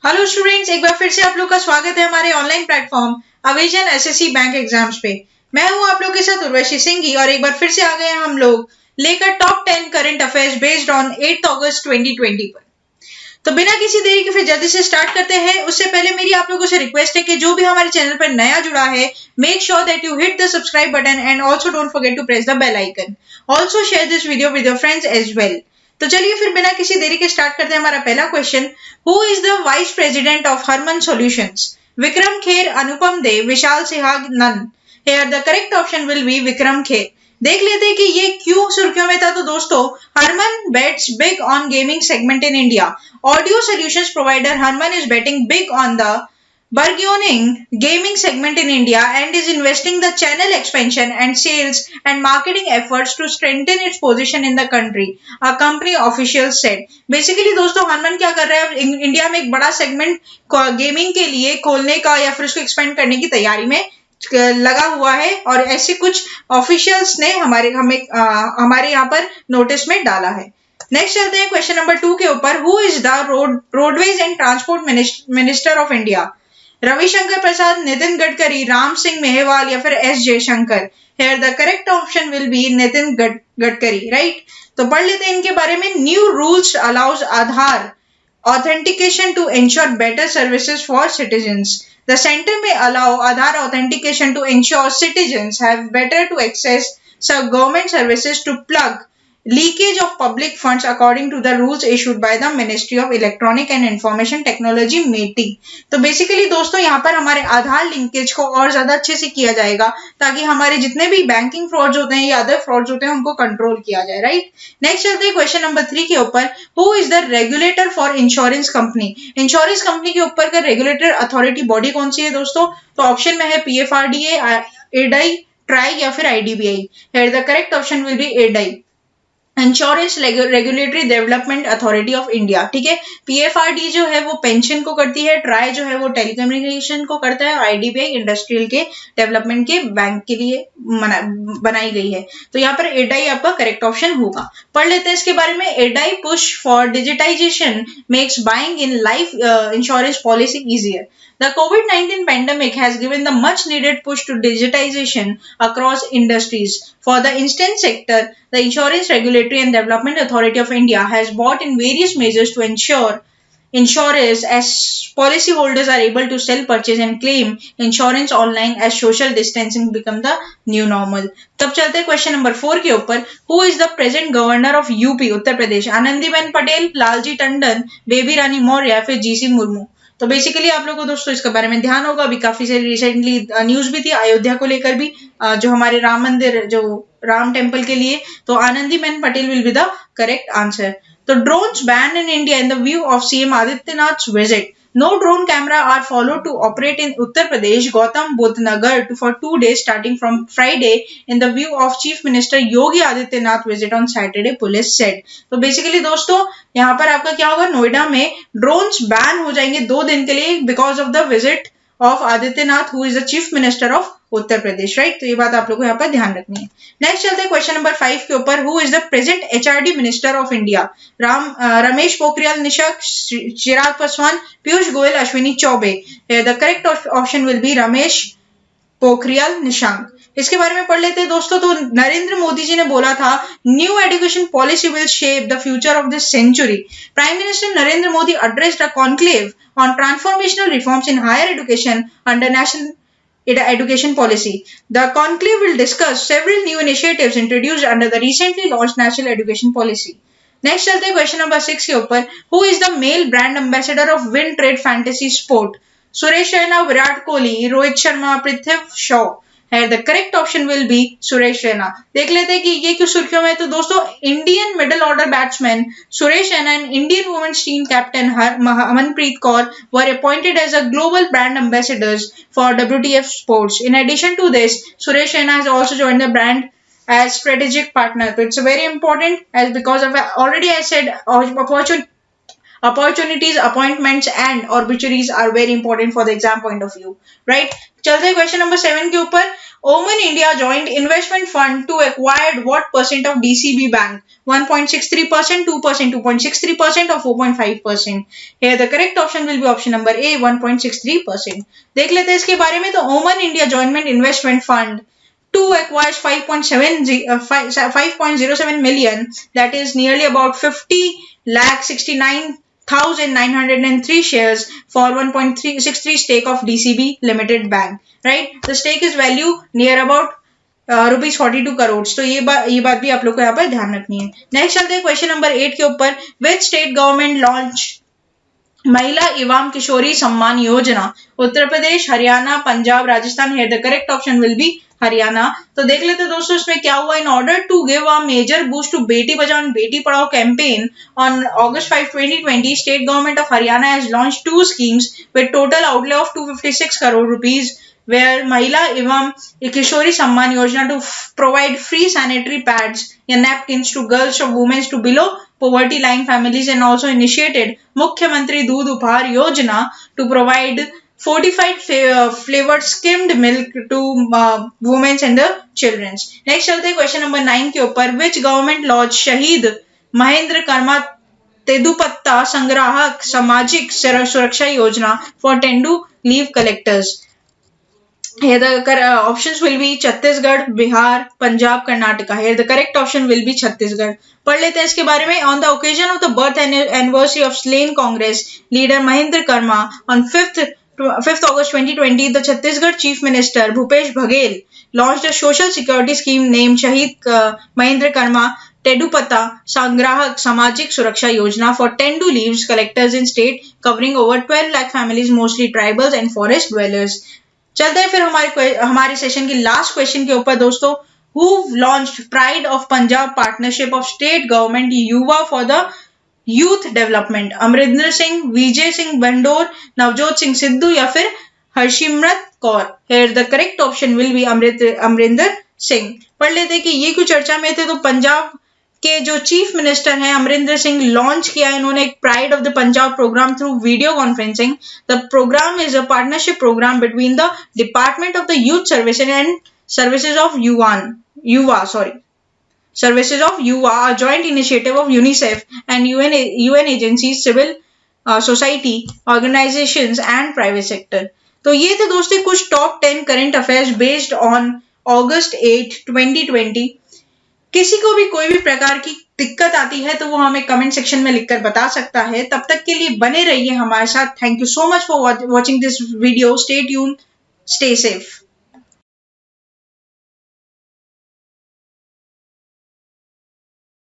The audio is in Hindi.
हेलो स्टूडेंट्स, एक बार फिर से आप लोग का स्वागत है हमारे ऑनलाइन प्लेटफॉर्म अविजन एसएससी बैंक एग्जाम्स पे। मैं हूं आप लोग के साथ उर्वशी सिंघी और एक बार फिर से आ गए हैं हम लोग लेकर top 10 current affairs based on 8 अगस्त 2020 पर। तो बिना किसी देरी के फिर जल्दी से स्टार्ट करते हैं। उससे पहले मेरी आप लोगों से रिक्वेस्ट है कि जो भी हमारे चैनल पर नया जुड़ा है, make sure that you hit the subscribe button and also don't forget to press the bell icon. Also share this video with your friends as well. तो चलिए फिर बिना किसी देरी के स्टार्ट करते हैं हमारा पहला question. Who is the vice president of Harman solutions? Vikram Kher, Anupam Dev, Vishal Sihag, none. Here the correct option will be Vikram Kher. देख लेते हैं कि ये क्यों सुर्खियों में था। तो दोस्तों, Harman bets big on gaming segment in India. Audio solutions provider Harman is betting big on the burgeoning gaming segment in India and is investing the channel expansion and sales and marketing efforts to strengthen its position in the country, a company official said. Basically दोस्तों, हरमन क्या कर रहा है, इंडिया में एक बड़ा सेगमेंट गेमिंग के लिए खोलने का या फिर उसको एक्सपेंड करने की तैयारी में लगा हुआ है और ऐसे कुछ ऑफिशियल्स ने हमारे यहाँ पर नोटिस में डाला है। नेक्स्ट चलते हैं क्वेश्चन नंबर 2 के ऊपर। Who is the roadways and transport minister of India? Ravishankar Prasad, Nitin Gadkari, Ram Singh Mehwal या फिर S Jaishankar. Here the correct option will be Nitin Gadkari, right. तो पढ़ लेते हैं इनके बारे में। New rules allows Aadhaar authentication to ensure better services for citizens. The center may allow Aadhaar authentication to ensure citizens have better to access some government services to plug leakage of public funds according to the rules issued by the Ministry of Electronic and Information Technology METI। तो बेसिकली दोस्तों, यहाँ पर हमारे आधार लिंकेज को और ज्यादा अच्छे से किया जाएगा ताकि हमारे जितने भी बैंकिंग फ्रॉड्स होते हैं या अदर फ्रॉड्स होते हैं उनको कंट्रोल किया जाए, राइट। नेक्स्ट चलते हैं क्वेश्चन नंबर 3 के ऊपर। Who is the regulator for insurance company? Insurance company के ऊपर का रेगुलेटर अथॉरिटी बॉडी कौन सी है दोस्तों? तो ऑप्शन में है पीएफआरडीए, एडाई, ट्राई या फिर IDBI. Here the correct option will B एडाई, insurance regulatory development authority of India. ठीक है, पीएफआरडी जो है वो पेंशन को करती है, ट्राई जो है वो टेलीकम्युनिकेशन को करता है, आईडीबीआई इंडस्ट्रियल के डेवलपमेंट के बैंक के लिए बनाई गई है। तो यहाँ पर एडाई आपका करेक्ट ऑप्शन होगा। पढ़ लेते हैं इसके बारे में। एडाई push for digitisation makes buying in life insurance policy easier. The COVID-19 pandemic has given the much needed push to digitization across industries. For the instance sector, the Insurance Regulatory and Development Authority of India has brought in various measures to ensure insurers as policyholders are able to sell, purchase and claim insurance online as social distancing become the new normal. तब चलते हैं क्वेश्चन नंबर 4 के ऊपर। Who is the present governor of UP Uttar Pradesh? Anandiben Patel, Lalji Tandon, Baby Rani Maurya या फिर जीसी मुर्मू। तो बेसिकली आप लोगों को दोस्तों इसके बारे में ध्यान होगा, अभी काफी सारी रिसेंटली न्यूज भी थी अयोध्या को लेकर भी, जो हमारे राम मंदिर, जो राम टेम्पल के लिए। तो Anandiben Patel will be the correct answer. तो drones ban in India in the view of CM Adityanath visit. No drone camera are followed to operate in Uttar Pradesh, Gautam Budh Nagar for 2 days starting from Friday in the view of Chief Minister Yogi Adityanath visit on Saturday, police said। तो बेसिकली दोस्तों, यहाँ पर आपका क्या होगा, नोएडा में ड्रोन्स बैन हो जाएंगे 2 दिन के लिए because of the visit of Adityanath who is the chief minister of Uttar Pradesh, right. तो ये बात आप लोग को यहाँ पर ध्यान रखनी है। नेक्स्ट चलते हैं क्वेश्चन नंबर 5 के ऊपर। Who is the present HRD minister of India? Ramesh Pokhriyal Nishank, Chirag Paswan, Piyush Goyal, Ashwini Choubey. The correct option will B Ramesh Pokhriyal Nishank. इसके बारे में पढ़ लेते हैं दोस्तों। तो नरेंद्र मोदी जी ने बोला था, new education policy will shape the future of this century. Prime minister Narendra Modi addressed a conclave on transformational reforms in higher education under national education policy. The conclave will discuss several new initiatives introduced under the recently launched national education policy. Next चलते हैं क्वेश्चन नंबर 6 के ऊपर। Who is the male brand ambassador of win trade fantasy sport? Suresh Raina, Virat Kohli, Rohit Sharma, Prithvi Shaw. Here the correct option will be Suresh Raina. देख लेते हैं कि ये क्यों सुर्खियों में। तो दोस्तों, Indian middle order batsman Suresh Raina and Indian women's team captain Harmanpreet Kaur were appointed as a global brand ambassadors for WTF sports. In addition to this, Suresh Raina has also joined the brand as strategic partner. So it's very important as because of already I said opportunities, appointments and obituaries are very important for the exam point of view, right। चलते हैं क्वेश्चन नंबर 7 के ऊपर। Oman India joint investment fund to acquired what percent of DCB Bank? 1.63%, 2%, 2.63% or 4.5%? Here the correct option will be option number A, 1.63%. देख लेते हैं इसके बारे में। तो Oman India Joint Investment Fund to acquire 5.07 million, that is nearly about 50,69,903 shares for 1.363 stake of DCB Limited Bank, right? The stake is value near about rupees 42 crore. तो ये बात भी आप लोग को यहाँ पर ध्यान रखनी है। नेक्स्ट चलते हैं क्वेश्चन नंबर 8 के ऊपर। विच स्टेट गवर्नमेंट लॉन्च महिला एवं किशोरी सम्मान योजना? Uttar Pradesh, Haryana, Punjab, Rajasthan. Here the correct option will be Haryana. तो देख लेते हैं दोस्तों इसमें क्या हुआ। In order to give a major boost to Beti Bachao and Beti Padhao campaign on August 5, 2020, state government of Haryana has launched 2 schemes with total outlay of 256 crore rupees, where Mahila Evam Kishori Samman Yojana to provide free sanitary pads and napkins to girls of women to below poverty line families, and also initiated Mukhyamantri Doodh Upahar Yojana to provide fortified flavored skimmed milk to women and the children. Next चलते हैं क्वेश्चन नंबर 9 के ऊपर। विच गवर्नमेंट लॉन्च शहीद महेंद्र कर्मा तेदुपत्ता संग्राहक सामाजिक सुरक्षा योजना for tendu leave collectors? Here the options will be Chhattisgarh, Bihar, Punjab, Karnataka. Here the correct option will be Chhattisgarh. पढ़ लेते हैं इसके बारे में। On the occasion of the birth anniversary of slain Congress leader Mahendra Karma on 5th August 2020, the Chhattisgarh Chief Minister Bhupesh Baghel launched a social security scheme named Shahid Mahendra Karma Tedupatta Sangrahak Samajik Suraksha Yojana for Tendu leaves collectors in state, covering over 12 lakh families, mostly tribals and forest dwellers. चलते हैं फिर हमारे सेशन की लास्ट क्वेश्चन के ऊपर दोस्तों। Who launched pride of Punjab partnership of state government Yuva for the youth development? Amarinder Singh, Vijay Singh Bandor, Navjot Singh Sidhu या फिर Harsimrat Kaur? Here the correct option will be Amarinder Singh. पढ़ लेते हैं कि ये क्यों चर्चा में थे। तो पंजाब के जो चीफ मिनिस्टर हैं अमरिंदर सिंह लॉन्च किया इन्होंने एक pride of the Punjab program through video conferencing. The program is a partnership program between the department of the youth services and services of Yuva, a joint initiative of UNICEF and UN agencies, civil society organizations and private sector. तो ये थे दोस्तों कुछ top 10 current affairs based on August 8, 2020। किसी को भी कोई भी प्रकार की दिक्कत आती है तो वो हमें कमेंट सेक्शन में लिखकर बता सकता है। तब तक के लिए बने रहिए हमारे साथ। Thank you so much for watching this video. Stay tuned, stay safe.